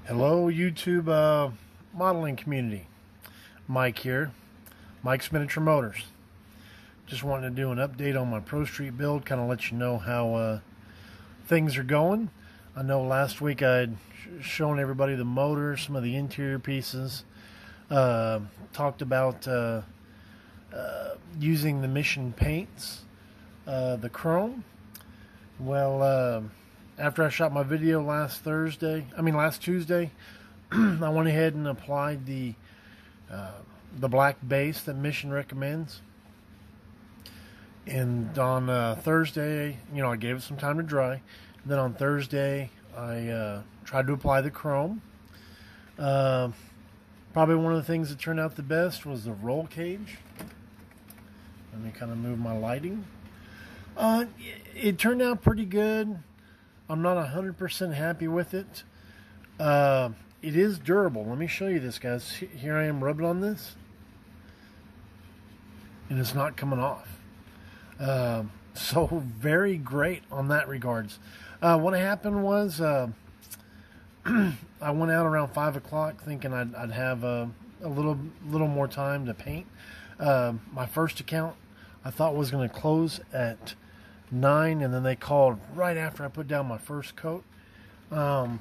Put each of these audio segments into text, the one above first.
Hello, YouTube modeling community. Mike here. Mike's Miniature Motors. Just wanted to do an update on my Pro Street build, kind of let you know how things are going. I know last week I'd shown everybody the motor, some of the interior pieces, talked about using the Mission paints, the chrome. Well, after I shot my video last Tuesday, I went ahead and applied the black base that Mission recommends. And on Thursday, I gave it some time to dry. And then on Thursday, I tried to apply the chrome. Probably one of the things that turned out the best was the roll cage. Let me kind of move my lighting. It turned out pretty good. I'm not 100% happy with it. It is durable. Let me show you this, guys. Here I am rubbing on this, and it's not coming off. So very great on that regards. What happened was I went out around 5 o'clock thinking I'd have a little more time to paint. My first account I thought was going to close at 9, and then they called right after I put down my first coat, and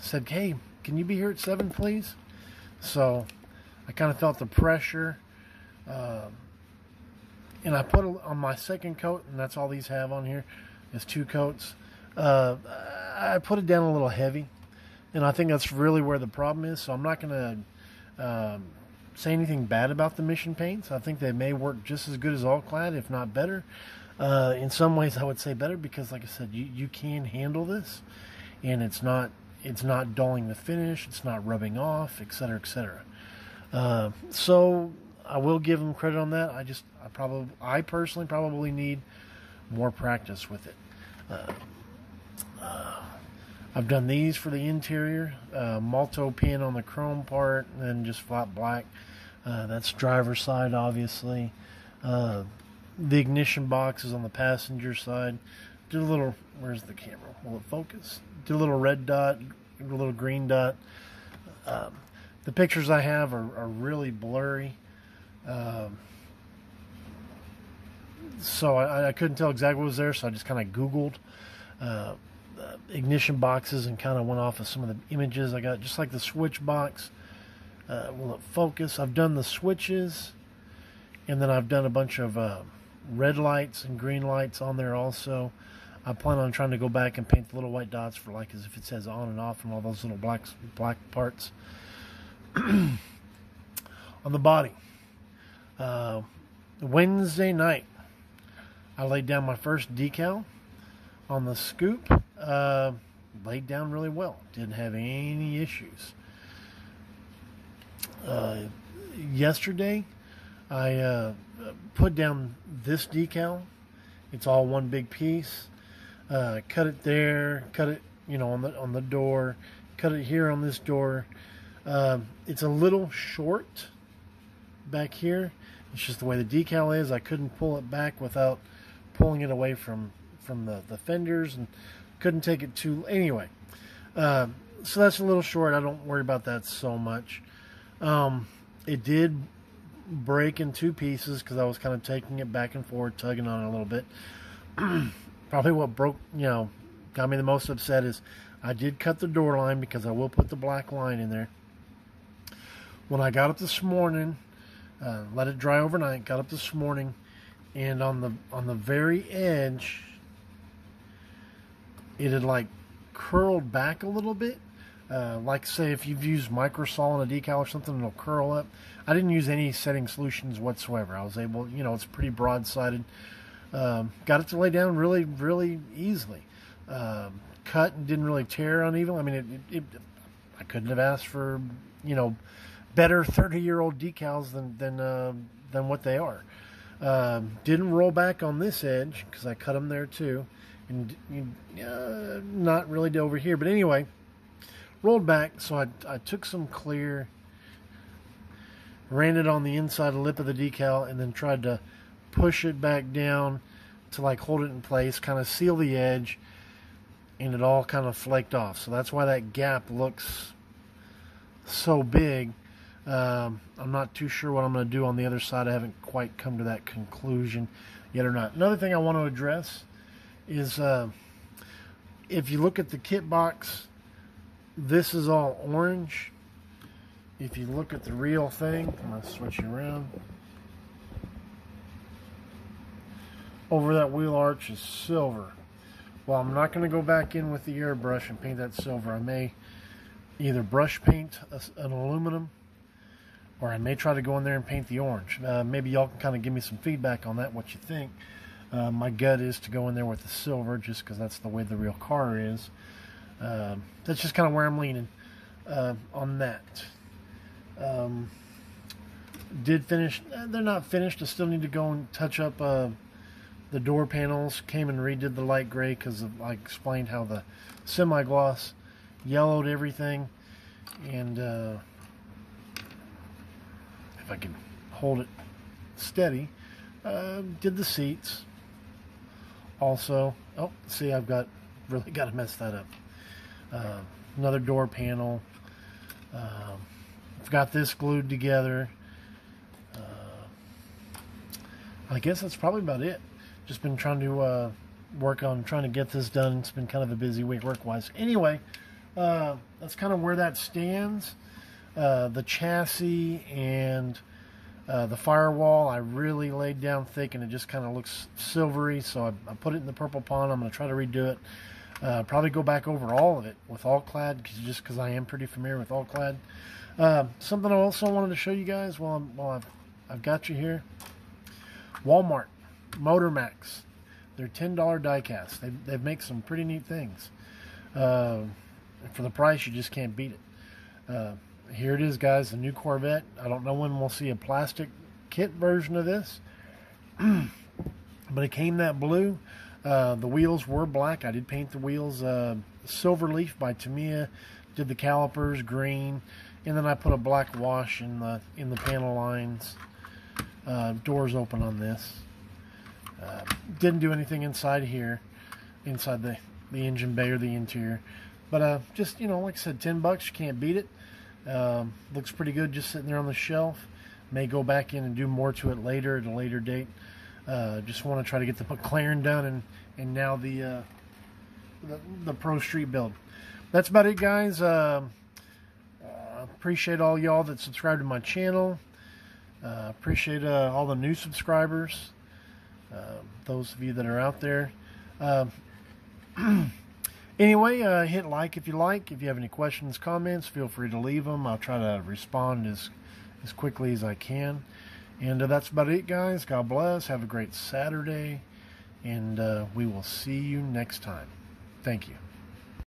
said, "Hey, can you be here at 7, please?" So I kind of felt the pressure, and I put on my second coat, and that's all these have on here is 2 coats. I put it down a little heavy, and I think that's really where the problem is. So I'm not going to say anything bad about the Mission paints. I think they may work just as good as all clad, if not better. In some ways I would say better, because like I said, you can handle this, and it's not dulling the finish, it's not rubbing off, etc., etc. So I will give them credit on that. I personally probably need more practice with it. I've done these for the interior, Malto pin on the chrome part, and then just flat black. That's driver's side, obviously. The ignition box is on the passenger side. Did a little, where's the camera? Will it focus? Did a little red dot, a little green dot. The pictures I have are really blurry. So I couldn't tell exactly what was there, so I just kind of Googled ignition boxes and kind of went off of some of the images I got, just like the switch box. Will it focus? I've done the switches, and then I've done a bunch of red lights and green lights on there also. I plan on trying to go back and paint the little white dots for, like, as if it says on and off, and all those little black parts. On the body, Wednesday night, I laid down my first decal on the scoop. Laid down really well. Didn't have any issues. Yesterday, I put down this decal. It's all one big piece. Cut it there. Cut it, on the door. Cut it here on this door. It's a little short back here. It's just the way the decal is. I couldn't pull it back without pulling it away from the fenders, and couldn't take it too anyway. So that's a little short. I don't worry about that so much. It did break in 2 pieces because I was kind of taking it back and forth, tugging on it a little bit. Probably what got me the most upset is I did cut the door line, because I will put the black line in there. When I got up this morning, let it dry overnight, got up this morning, and on the very edge, it had like curled back a little bit. Like, say, if you've used microsol on a decal or something, it'll curl up. I didn't use any setting solutions whatsoever. I was able, it's pretty broad-sided. Got it to lay down really, really easily. Cut and didn't really tear unevenly. I couldn't have asked for, better 30-year-old decals than what they are. Didn't roll back on this edge because I cut them there too, and not really to over here. But anyway, rolled back. So I took some clear, ran it on the inside lip of the decal, and then tried to push it back down to like hold it in place, kind of seal the edge. and it all kind of flaked off. So that's why that gap looks so big. I'm not too sure what I'm going to do on the other side. I haven't quite come to that conclusion yet or not. Another thing I want to address is if you look at the kit box, this is all orange. If you look at the real thing, I'm going to switch it around. Over that wheel arch is silver. Well, I'm not going to go back in with the airbrush and paint that silver. I may either brush paint an aluminum, or I may try to go in there and paint the orange. Maybe y'all can kind of give me some feedback on that, what you think. My gut is to go in there with the silver, just because that's the way the real car is. That's just kind of where I'm leaning on that. Did finish. They're not finished. I still need to go and touch up the door panels. Came and redid the light gray because I explained how the semi-gloss yellowed everything. And if I can hold it steady, did the seats also. Oh, see, I've really got to mess that up. Another door panel. I've got this glued together. I guess that's probably about it. Just been trying to work on trying to get this done. It's been kind of a busy week work-wise. Anyway, that's kind of where that stands. The chassis and the firewall, I really laid down thick, and it just kind of looks silvery, so I put it in the purple pond. I'm going to try to redo it. Probably go back over all of it with all-clad, just because I am pretty familiar with all-clad. Something I also wanted to show you guys while I've got you here. Walmart Motor Max. They're $10 die casts. They make some pretty neat things. For the price, you just can't beat it. Here it is, guys, the new Corvette. I don't know when we'll see a plastic kit version of this, but it came that blue. The wheels were black. I did paint the wheels Silver Leaf by Tamiya. Did the calipers green, and then I put a black wash in the panel lines. Doors open on this. Didn't do anything inside here, inside the engine bay or the interior. But just, like I said, $10, you can't beat it. Looks pretty good just sitting there on the shelf. May go back in and do more to it later at a later date. Just want to try to get the McLaren done and now the Pro Street build. That's about it, guys. Appreciate all y'all that subscribe to my channel. Appreciate all the new subscribers, those of you that are out there. Anyway, hit like if you like. If you have any questions, comments, feel free to leave them. I'll try to respond as quickly as I can. And that's about it, guys. God bless. Have a great Saturday. And we will see you next time. Thank you.